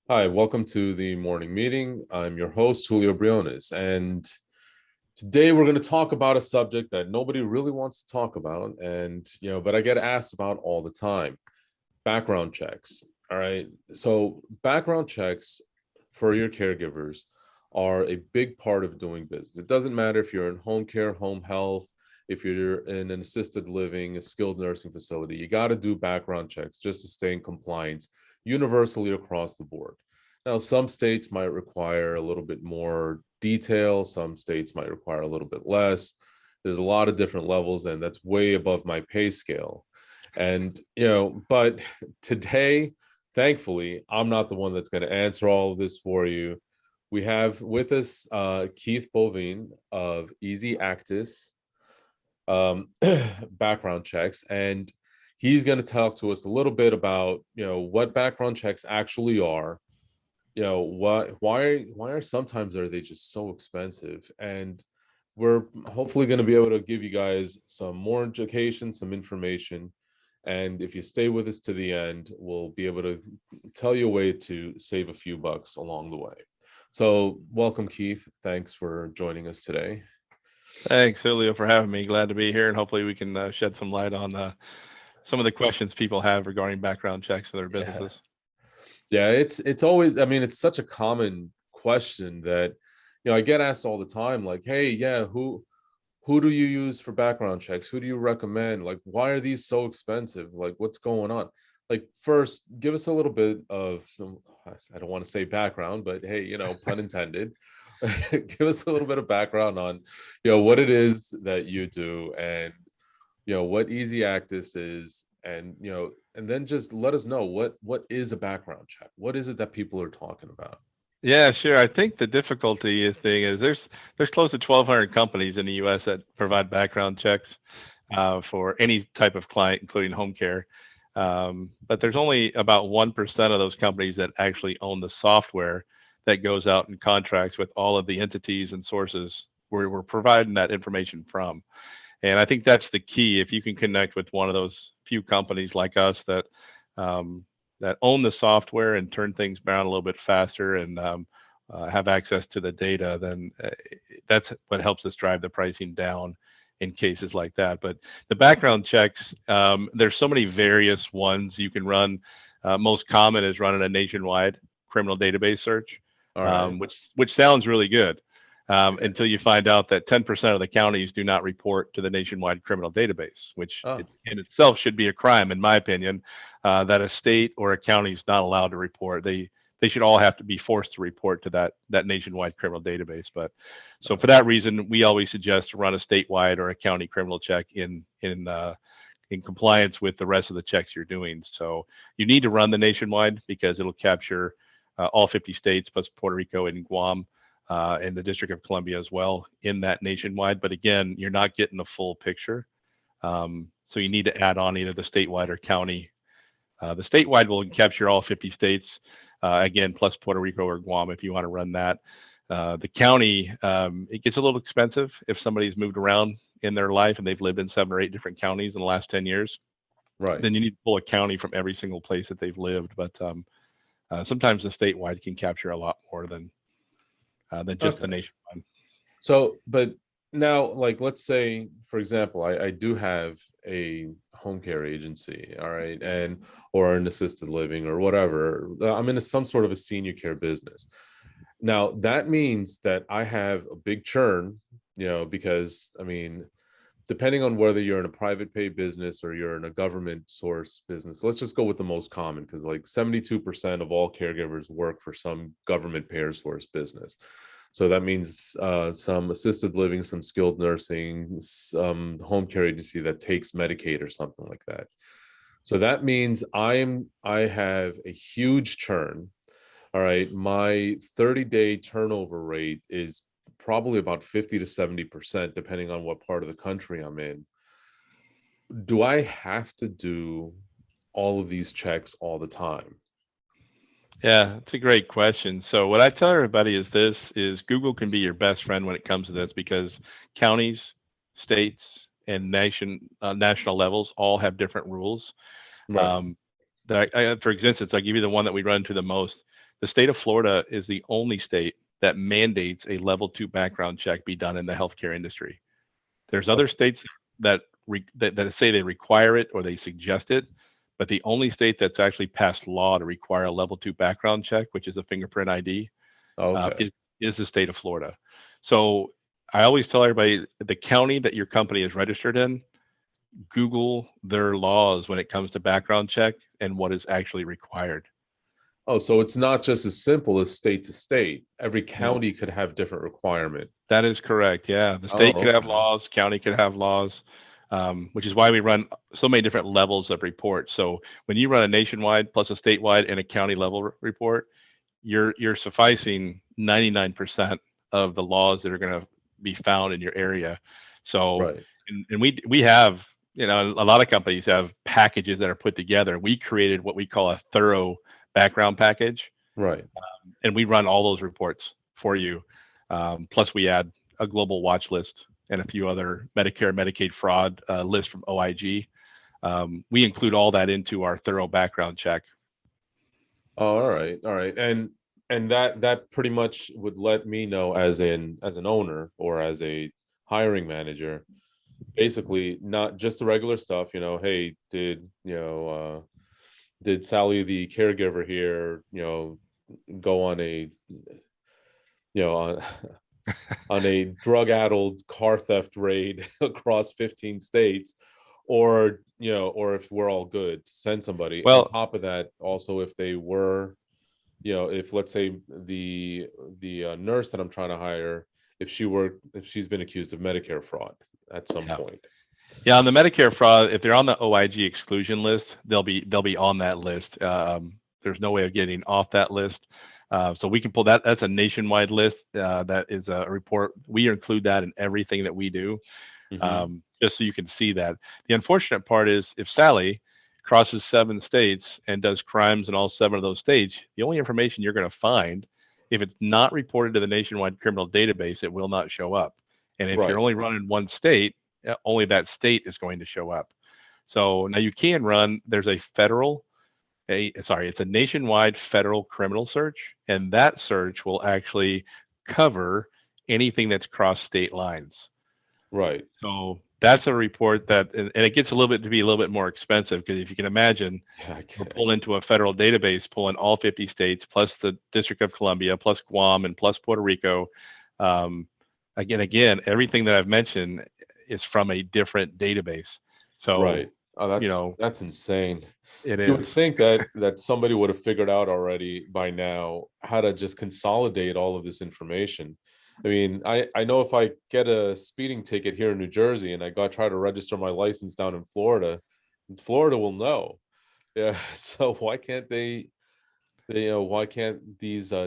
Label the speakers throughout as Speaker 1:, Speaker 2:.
Speaker 1: Hi, welcome to the morning meeting. I'm your host, Julio Briones, and today we're going to talk about a subject that nobody really wants to talk about, and but I get asked about all the time: background checks. All right, so background checks for your caregivers are a big part of doing business. It doesn't matter if you're in home care, home health, if you're in an assisted living, a skilled nursing facility, you got to do background checks just to stay in compliance universally across the board. Now, some states might require a little bit more detail, some states might require a little bit less. There's a lot of different levels, and that's way above my pay scale. And, but today, thankfully, I'm not the one that's going to answer all of this for you. We have with us Keith Boivin of EZactis background checks, and he's going to talk to us a little bit about what background checks actually are. Why are sometimes are they just so expensive, and we're hopefully going to be able to give you guys some more education, some information, and if you stay with us to the end, we'll be able to tell you a way to save a few bucks along the way. So welcome, Keith. Thanks for joining us today.
Speaker 2: Thanks, Julio, for having me. Glad to be here, and hopefully we can shed some light on some of the questions people have regarding background checks for their
Speaker 1: Yeah.
Speaker 2: businesses.
Speaker 1: Yeah, it's always, I mean, it's such a common question that I get asked all the time, like, hey, yeah, who do you use for background checks? Who do you recommend? Like, why are these so expensive? Like, what's going on? Like, first, give us a little bit of, I don't want to say background, but hey, pun intended. Give us a little bit of background on, what it is that you do, and what EZactis is, and then just let us know what is a background check. What is it that people are talking about?
Speaker 2: Yeah, sure. I think the difficulty thing is there's close to 1,200 companies in the U.S. that provide background checks for any type of client, including home care. But there's only about 1% of those companies that actually own the software that goes out and contracts with all of the entities and sources where we're providing that information from. And I think that's the key. If you can connect with one of those few companies like us um, that own the software and turn things around a little bit faster and have access to the data, then that's what helps us drive the pricing down in cases like that. But the background checks, there's so many various ones you can run. Most common is running a nationwide criminal database search,
Speaker 1: All right.
Speaker 2: which sounds really good until you find out that 10% of the counties do not report to the nationwide criminal database, which
Speaker 1: Oh,
Speaker 2: in itself should be a crime, in my opinion, that a state or a county is not allowed to report. They should all have to be forced to report to that nationwide criminal database. But so for
Speaker 1: okay.
Speaker 2: that reason, we always suggest to run a statewide or a county criminal check in compliance with the rest of the checks you're doing. So you need to run the nationwide because it'll capture all 50 states plus Puerto Rico and Guam and the District of Columbia as well in that nationwide. But again, you're not getting the full picture. So you need to add on either the statewide or county. The statewide will capture all 50 states, again, plus Puerto Rico or Guam if you want to run that. The county, it gets a little expensive if somebody's moved around in their life and they've lived in 7 or 8 different counties in the last 10 years.
Speaker 1: Right.
Speaker 2: Then you need to pull a county from every single place that they've lived. But sometimes the statewide can capture a lot more than just the
Speaker 1: Okay.
Speaker 2: nationwide.
Speaker 1: So, but now, like, let's say, for example, I do have a home care agency, all right, and or an assisted living or whatever. I'm in some sort of a senior care business. Now, that means that I have a big churn, because I mean, depending on whether you're in a private pay business or you're in a government source business, let's just go with the most common because like 72% of all caregivers work for some government payer source business. So that means some assisted living, some skilled nursing, some home care agency that takes Medicaid or something like that. So that means I have a huge churn. All right, my 30-day turnover rate is probably about 50 to 70%, depending on what part of the country I'm in. Do I have to do all of these checks all the time?
Speaker 2: Yeah, it's a great question. So what I tell everybody is this is Google can be your best friend when it comes to this because counties, states, and national levels all have different rules.
Speaker 1: Right.
Speaker 2: Um, for instance, I'll give you the one that we run into the most. the state of Florida is the only state that mandates a level 2 background check be done in the healthcare industry. There's other states that that say they require it or they suggest it, but the only state that's actually passed law to require a level 2 background check, which is a fingerprint ID,
Speaker 1: Okay.
Speaker 2: is the state of Florida. So I always tell everybody the county that your company is registered in, Google their laws when it comes to background check and what is actually required.
Speaker 1: Oh, so it's not just as simple as state to state. Every
Speaker 2: No,
Speaker 1: county could have different requirement.
Speaker 2: that is correct. Yeah, the state
Speaker 1: Oh,
Speaker 2: could have
Speaker 1: okay.
Speaker 2: laws, county could have laws, which is why we run so many different levels of reports. So when you run a nationwide plus a statewide and a county level report, you're sufficing 99% of the laws that are going to be found in your area. So,
Speaker 1: Right.
Speaker 2: and we have, you know, a lot of companies have packages that are put together. We created what we call a thorough background package,
Speaker 1: Right.
Speaker 2: and we run all those reports for you. Plus, we add a global watch list and a few other Medicare, Medicaid fraud lists from OIG. We include all that into our thorough background check.
Speaker 1: Oh, all right. All right. And that pretty much would let me know as an owner or as a hiring manager, basically not just the regular stuff, hey, did Sally the caregiver here, go on a on, on a drug-addled car theft raid across 15 states, or if we're all good to send somebody. On
Speaker 2: Well,
Speaker 1: top of that, also if they were, if let's say the nurse that I'm trying to hire, if she's been accused of Medicare fraud at some
Speaker 2: yeah.
Speaker 1: point.
Speaker 2: Yeah, on the Medicare fraud, if they're on the OIG exclusion list, they'll be on that list. There's no way of getting off that list. So we can pull that. That's a nationwide list. That is a report. We include that in everything that we do,
Speaker 1: Hmm.
Speaker 2: just so you can see that. The unfortunate part is if Sally crosses 7 states and does crimes in all 7 of those states, the only information you're going to find, if it's not reported to the nationwide criminal database, it will not show up. And if you're
Speaker 1: Right.
Speaker 2: only running one state, only that state is going to show up. So now you can run, there's it's a nationwide federal criminal search, and that search will actually cover anything that's crossed state lines.
Speaker 1: Right.
Speaker 2: So that's a report that, and it gets a little bit to be a little bit more expensive because if you can imagine,
Speaker 1: Yeah,
Speaker 2: we're pulling into a federal database, pulling all 50 states, plus the District of Columbia, plus Guam, and plus Puerto Rico. Um, again, everything that I've mentioned is from a different database. So,
Speaker 1: right. Oh,
Speaker 2: you
Speaker 1: that's
Speaker 2: know,
Speaker 1: that's insane.
Speaker 2: it
Speaker 1: You would
Speaker 2: is.
Speaker 1: think that somebody would have figured out already by now how to just consolidate all of this information. I mean, I know if I get a speeding ticket here in New Jersey and I got try to register my license down in Florida will know. Yeah. So why can't why can't these
Speaker 2: Yeah.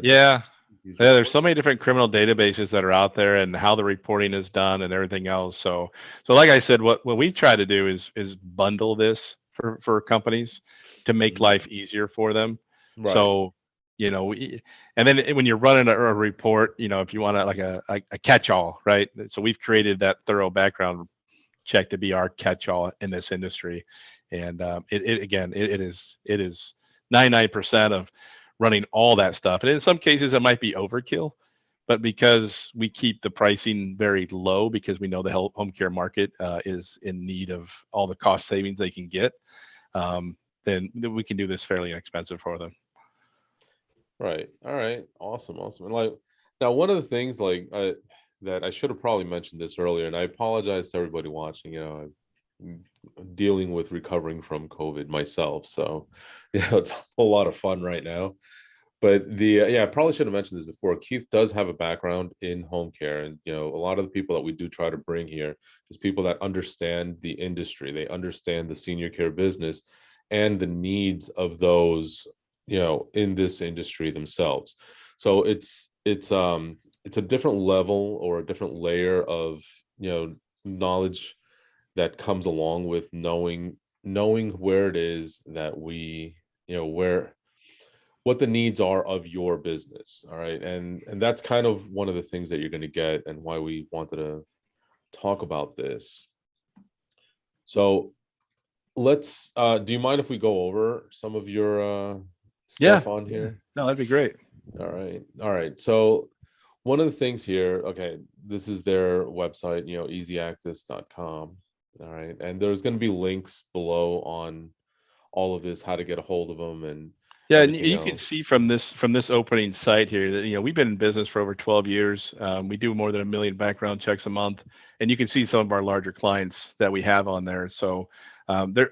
Speaker 1: these
Speaker 2: Yeah, there's
Speaker 1: report?
Speaker 2: so many different criminal databases that are out there and how the reporting is done and everything else. So like I said, what we try to do is bundle this for companies to make
Speaker 1: Mhm.
Speaker 2: life easier for them.
Speaker 1: Right.
Speaker 2: So, and then when you're running a report, if you want to like a catch-all, right? So we've created that thorough background check to be our catch-all in this industry. And it is 99% of running all that stuff. And in some cases, it might be overkill, but because we keep the pricing very low because we know the home care market is in need of all the cost savings they can get, then we can do this fairly inexpensive for them.
Speaker 1: Right. All right. Awesome. Awesome. And like now, one of the things that I should have probably mentioned this earlier, and I apologize to everybody watching. I'm dealing with recovering from COVID myself, so it's a whole lot of fun right now. But I probably should have mentioned this before. Keith does have a background in home care, and a lot of the people that we do try to bring here is people that understand the industry. They understand the senior care business and the needs of those in this industry themselves. So it's a different level or a different layer of knowledge that comes along with knowing where it is that we where what the needs are of your business. All right. And that's kind of one of the things that you're going to get and why we wanted to talk about this. So let's do you mind if we go over some of
Speaker 2: Yeah.
Speaker 1: stuff on
Speaker 2: Yeah.
Speaker 1: here?
Speaker 2: No, that'd be great.
Speaker 1: All right. All right. So one of the things here, okay, this is their website, EZactis.com. All right. And there's going to be links below on all of this, how to get a hold of them and
Speaker 2: Yeah, and
Speaker 1: everything
Speaker 2: you can
Speaker 1: else.
Speaker 2: see from this opening site here that we've been in business for over 12 years. We do more than 1 million background checks a month, and you can see some of our larger clients that we have on there. So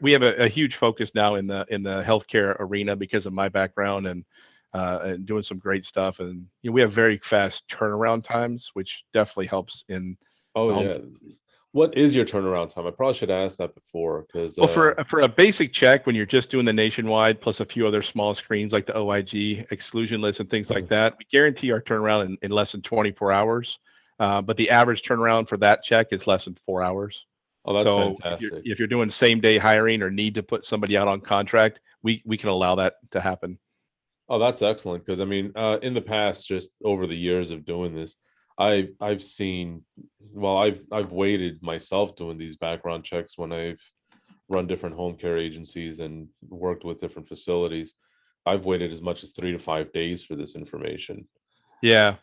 Speaker 2: we have a huge focus now in the healthcare arena because of my background and doing some great stuff. And we have very fast turnaround times, which definitely helps in
Speaker 1: Oh
Speaker 2: the home.
Speaker 1: yeah. What is your turnaround time? I probably should ask that before because
Speaker 2: Well, for a basic check, when you're just doing the nationwide plus a few other small screens like the OIG exclusion list and things like that, we guarantee our turnaround in less than 24 hours. But the average turnaround for that check is less than 4 hours.
Speaker 1: oh, that's
Speaker 2: So
Speaker 1: fantastic.
Speaker 2: if you're doing same day hiring or need to put somebody out on contract, we can allow that to happen.
Speaker 1: Oh, that's excellent. Because I mean, in the past, just over the years of doing this, I've seen, well, I've waited myself doing these background checks when I've run different home care agencies and worked with different facilities. I've waited as much as 3 to 5 days for this information.
Speaker 2: Yeah.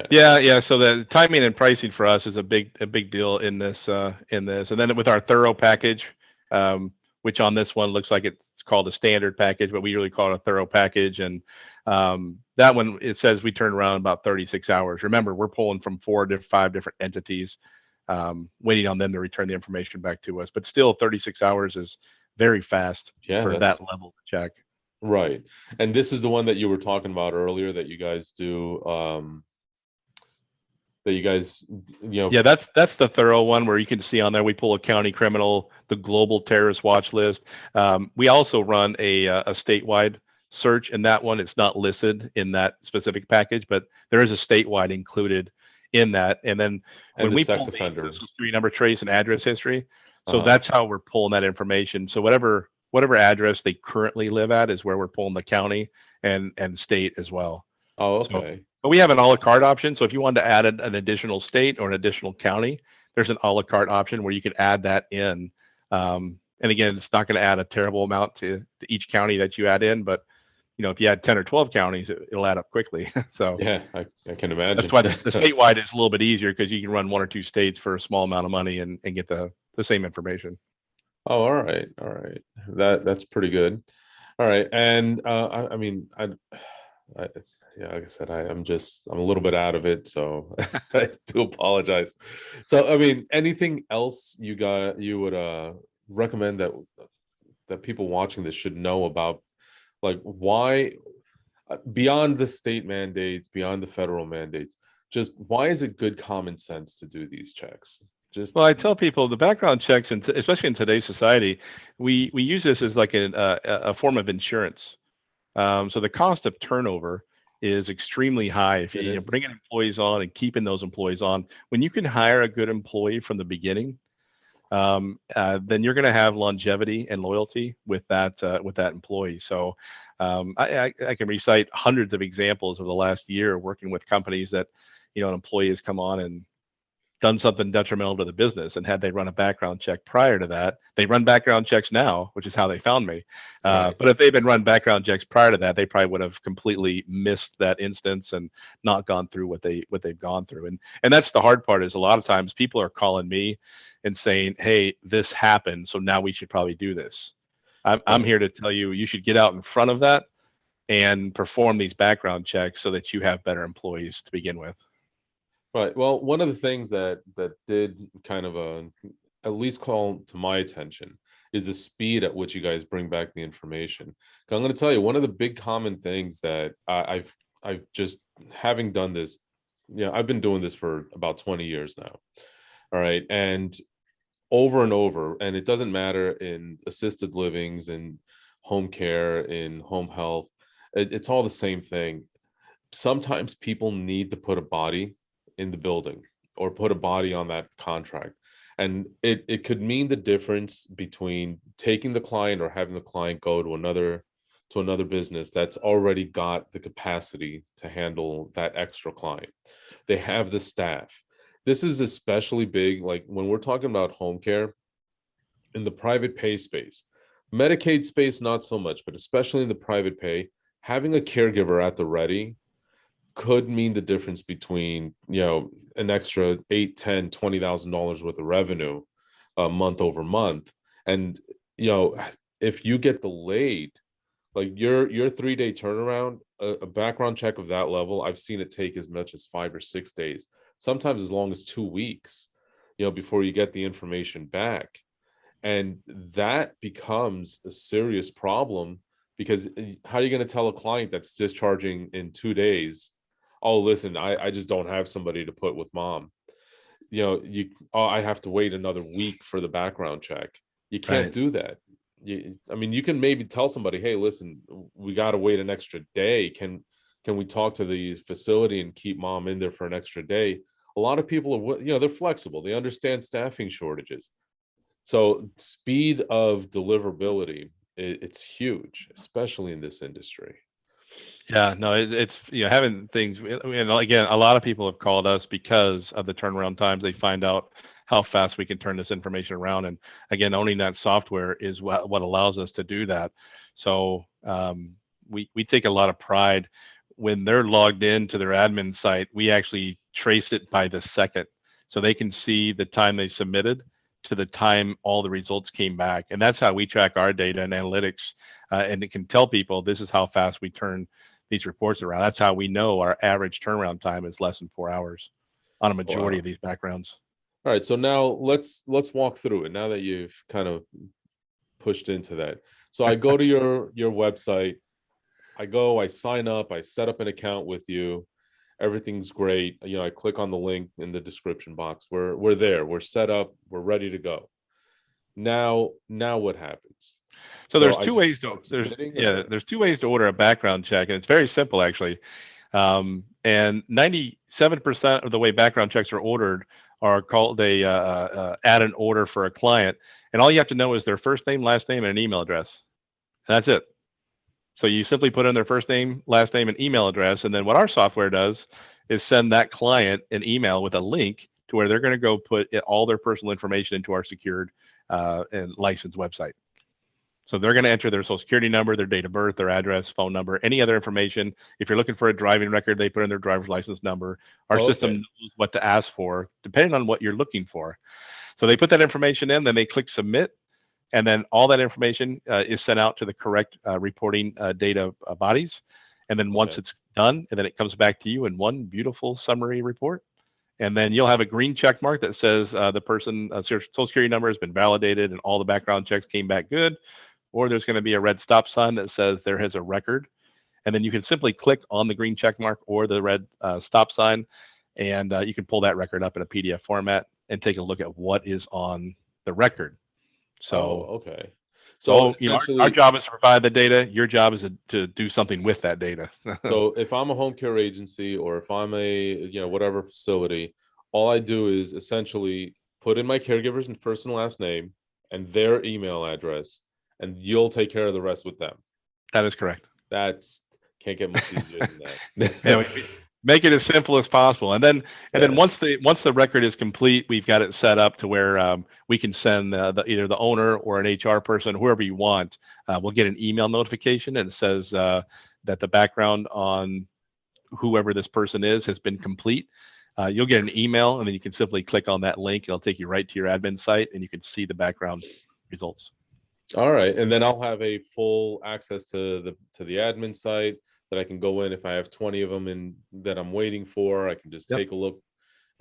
Speaker 1: Yeah.
Speaker 2: Yeah. So the timing and pricing for us is a big deal in this. And then with our thorough package, which on this one looks like it's called a standard package, but we really call it a thorough package. And that one, it says we turn around in about 36 hours. Remember, we're pulling from 4 to 5 different entities, waiting on them to return the information back to us. But still, 36 hours is very fast
Speaker 1: Yeah,
Speaker 2: for that
Speaker 1: that's
Speaker 2: level of check.
Speaker 1: right. And this is the one that you were talking about earlier that you guys do, that you guys,
Speaker 2: Yeah, that's the thorough one where you can see on there we pull a county criminal, the global terrorist watch list. We also run a statewide search, and that one it's not listed in that specific package, but there is a statewide included in that. And then
Speaker 1: and
Speaker 2: when
Speaker 1: the
Speaker 2: we
Speaker 1: sex
Speaker 2: pull the
Speaker 1: offender.
Speaker 2: social security number trace and address history, so
Speaker 1: Uh-huh.
Speaker 2: that's how we're pulling that information. So whatever address they currently live at is where we're pulling the county and state as well.
Speaker 1: Oh,
Speaker 2: So,
Speaker 1: okay.
Speaker 2: but we have an a la carte option. So if you wanted to add an additional state or an additional county, there's an a la carte option where you could add that in. And again, it's not going to add a terrible amount to each county that you add in, but if you add 10 or 12 counties, it'll add up quickly. So
Speaker 1: Yeah, I can
Speaker 2: that's
Speaker 1: imagine.
Speaker 2: why the statewide is a little bit easier because you can run 1 or 2 states for a small amount of money and get the same information.
Speaker 1: Oh, all right, all right. That's pretty good. All right, and I mean, I, yeah, like I said, I'm a little bit out of it, so I do apologize. So, I mean, anything else you would recommend that people watching this should know about, like why beyond the state mandates, beyond the federal mandates, just why is it good common sense to do these checks? Just
Speaker 2: Well, I tell people the background checks, and especially in today's society, we use this as like a form of insurance. So the cost of turnover is extremely high if
Speaker 1: it
Speaker 2: you're
Speaker 1: is.
Speaker 2: bringing employees on and keeping those employees on. When you can hire a good employee from the beginning, then you're going to have longevity and loyalty with that employee. So I can recite hundreds of examples of the last year working with companies that an employee has come on and done something detrimental to the business, and had they run a background check prior to that, they run background checks now, which is how they found me.
Speaker 1: Right.
Speaker 2: But if they've been run background checks prior to that, they probably would have completely missed that instance and not gone through what they've gone through. And that's the hard part, is a lot of times people are calling me and saying, hey, this happened, so now we should probably do this. I'm
Speaker 1: Right.
Speaker 2: here to tell you, you should get out in front of that and perform these background checks so that you have better employees to begin with.
Speaker 1: Right. Well, one of the things that did kind of at least call to my attention is the speed at which you guys bring back the information. 'Cause I'm going to tell you one of the big common things that I've just having done this, I've been doing this for about 20 years now. All right, and over, and it doesn't matter in assisted livings, in home care, in home health, it's all the same thing. Sometimes people need to put a body in the building or put a body on that contract. And it could mean the difference between taking the client or having the client go to another business that's already got the capacity to handle that extra client. They have the staff. This is especially big, like when we're talking about home care in the private pay space. Medicaid space, not so much, but especially in the private pay, having a caregiver at the ready could mean the difference between, an extra 8, 10, $20,000 worth of revenue month over month. And you know if you get delayed, like your 3-day turnaround, a background check of that level, I've seen it take as much as 5 or 6 days, sometimes as long as 2 weeks, before you get the information back. And that becomes a serious problem, because how are you going to tell a client that's discharging in 2 days, oh, listen, I just don't have somebody to put with mom. I have to wait another week for the background check. You can't
Speaker 2: Right.
Speaker 1: do that. I mean, you can maybe tell somebody, hey, listen, we got to wait an extra day. Can we talk to the facility and keep mom in there for an extra day? A lot of people are, they're flexible. They understand staffing shortages. So speed of deliverability, it's huge, especially in this industry.
Speaker 2: Yeah, no, it's having things. And again, a lot of people have called us because of the turnaround times. They find out how fast we can turn this information around, and again, owning that software is what allows us to do that. So we take a lot of pride when they're logged into their admin site. We actually trace it by the second, so they can see the time they submitted to the time all the results came back, and that's how we track our data and analytics. And it can tell people this is how fast we turn these reports around. That's how we know our average turnaround time is less than 4 hours on a majority
Speaker 1: Wow.
Speaker 2: of these backgrounds.
Speaker 1: All right, so now let's walk through it now that you've kind of pushed into that. So I go to your website, I sign up, I set up an account with you. Everything's great. I click on the link in the description box. We're there. We're set up. We're ready to go. Now what happens?
Speaker 2: So
Speaker 1: So
Speaker 2: there's
Speaker 1: I
Speaker 2: two
Speaker 1: just
Speaker 2: ways to
Speaker 1: start submitting, or
Speaker 2: there's two ways to order a background check, and it's very simple actually. And 97% of the way background checks are ordered are called they add an order for a client, and all you have to know is their first name, last name, and an email address. And that's it. So you simply put in their first name, last name, and email address, and then what our software does is send that client an email with a link to where they're going to go put all their personal information into our secured and licensed website. So they're going to enter their social security number, their date of birth, their address, phone number, any other information. If you're looking for a driving record, they put in their driver's license number. Our
Speaker 1: oh,
Speaker 2: system
Speaker 1: okay.
Speaker 2: knows what to ask for depending on what you're looking for. So they put that information in, then they click submit, and then all that information is sent out to the correct reporting data bodies. And then once
Speaker 1: Okay.
Speaker 2: it's done, and then it comes back to you in one beautiful summary report. And then you'll have a green check mark that says the person social security number has been validated and all the background checks came back good. Or there's going to be a red stop sign that says there has a record. And then you can simply click on the green check mark or the red stop sign, and you can pull that record up in a PDF format and take a look at what is on the record.
Speaker 1: Oh,
Speaker 2: So
Speaker 1: okay. So
Speaker 2: so, our
Speaker 1: essentially,
Speaker 2: job is to provide the data. Your job is to do something with that data.
Speaker 1: so if I'm a home care agency, or if I'm a, whatever facility, all I do is essentially put in my caregiver's first and last name and their email address, and you'll take care of the rest with them.
Speaker 2: That is correct.
Speaker 1: That's Can't get much easier than
Speaker 2: Yeah,
Speaker 1: that.
Speaker 2: we make it as simple as possible, and then
Speaker 1: Yeah.
Speaker 2: once the record is complete, we've got it set up to where we can send either the owner or an HR person, whoever you want. We'll get an email notification, and it says that the background on whoever this person is has been complete. You'll get an email, and then you can simply click on that link. It'll take you right to your admin site, and you can see the background results.
Speaker 1: All right. And then I'll have a full access to the admin site that I can go in if I have 20 of them and that I'm waiting for. I can just
Speaker 2: Yep.
Speaker 1: take a look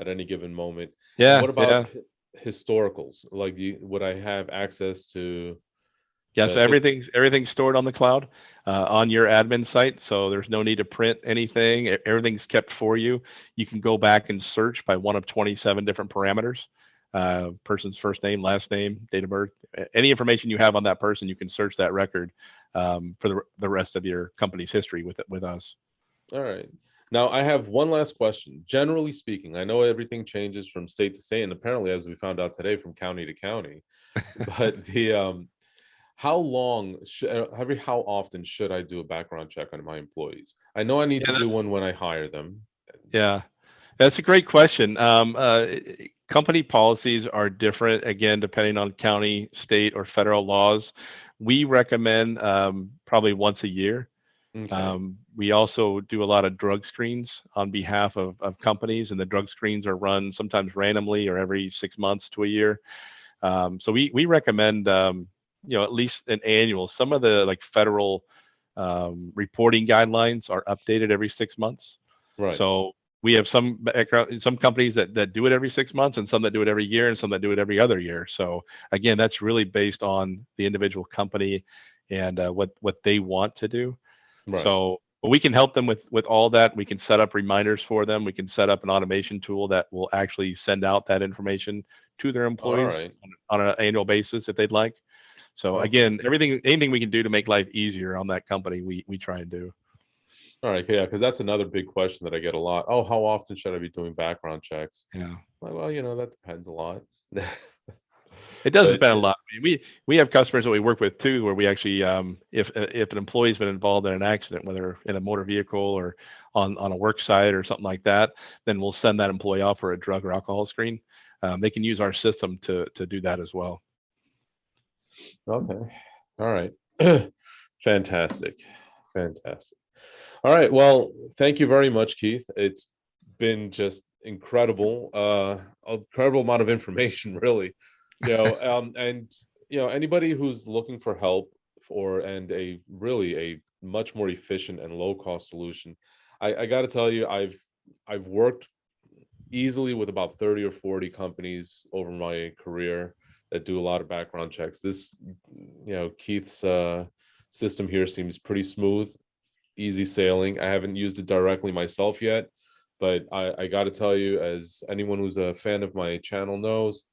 Speaker 1: at any given moment.
Speaker 2: Yeah.
Speaker 1: What about
Speaker 2: Yeah.
Speaker 1: historicals? Like, would I have access to
Speaker 2: Yeah,
Speaker 1: the
Speaker 2: so
Speaker 1: his?
Speaker 2: everything's stored on the cloud on your admin site. So there's no need to print anything. Everything's kept for you. You can go back and search by one of 27 different parameters: person's first name, last name, date of birth, any information you have on that person. You can search that record for the rest of your company's history with us.
Speaker 1: All right. Now I have one last question. Generally speaking, I know everything changes from state to state, and apparently, as we found out today, from county to county. But how often should I do a background check on my employees? I know I need to
Speaker 2: Yeah,
Speaker 1: do one when I hire them.
Speaker 2: yeah. That's a great question. Company policies are different, again, depending on county, state, or federal laws. We recommend probably once a year.
Speaker 1: Okay.
Speaker 2: We also do a lot of drug screens on behalf of companies, and the drug screens are run sometimes randomly or every 6 months to a year. So we recommend at least an annual. Some of the like federal reporting guidelines are updated every 6 months.
Speaker 1: Right.
Speaker 2: So we have some companies that do it every 6 months, and some that do it every year, and some that do it every other year. So again, that's really based on the individual company and what they want to do.
Speaker 1: Right.
Speaker 2: So but we can help them with all that. We can set up reminders for them. We can set up an automation tool that will actually send out that information to their
Speaker 1: All
Speaker 2: employees
Speaker 1: right.
Speaker 2: on an annual basis if they'd like. So
Speaker 1: Okay.
Speaker 2: again, anything we can do to make life easier on that company, we try and do.
Speaker 1: All right. Yeah, because that's another big question that I get a lot. Oh, how often should I be doing background checks?
Speaker 2: Yeah.
Speaker 1: Like, well, that depends a lot.
Speaker 2: It does
Speaker 1: But
Speaker 2: depend a lot. I mean, we have customers that we work with too, where we actually, if an employee's been involved in an accident, whether in a motor vehicle or on a work site or something like that, then we'll send that employee off for a drug or alcohol screen. They can use our system to do that as well.
Speaker 1: okay. All right. Fantastic. Fantastic. All right. Well, thank you very much, Keith. It's been just incredible, incredible amount of information, really. And anybody who's looking for help and a really a much more efficient and low cost solution, I got to tell you, I've worked easily with about 30 or 40 companies over my career that do a lot of background checks. This, Keith's system here seems pretty smooth, easy sailing. I haven't used it directly myself yet, but I got to tell you, as anyone who's a fan of my channel knows,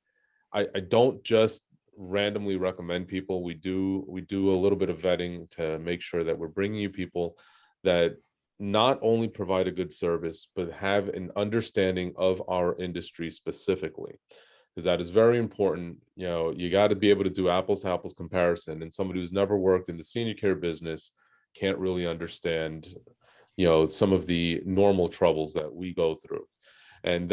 Speaker 1: I don't just randomly recommend people. We do a little bit of vetting to make sure that we're bringing you people that not only provide a good service, but have an understanding of our industry specifically, because that is very important. You got to be able to do apples to apples comparison, and somebody who's never worked in the senior care business can't really understand some of the normal troubles that we go through. And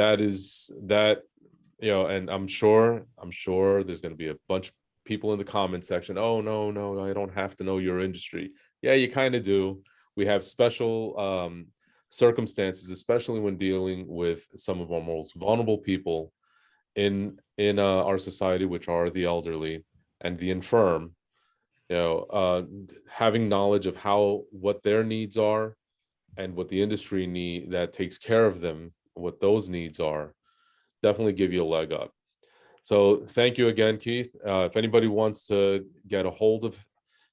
Speaker 1: and I'm sure there's going to be a bunch of people in the comment section. Oh, no, I don't have to know your industry. Yeah, you kind of do. We have special circumstances, especially when dealing with some of our most vulnerable people in our society, which are the elderly and the infirm. Having knowledge of what their needs are and what the industry need that takes care of them, what those needs are, definitely give you a leg up. So thank you again, Keith. If anybody wants to get a hold of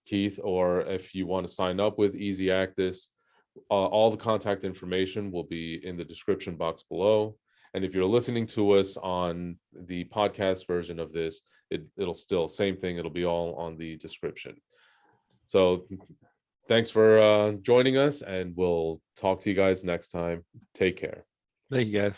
Speaker 1: Keith, or if you want to sign up with EZactis, all the contact information will be in the description box below. And if you're listening to us on the podcast version of this, it'll still same thing. It'll be all on the description. So thanks for joining us, and we'll talk to you guys next time. Take care.
Speaker 2: Thank you, guys.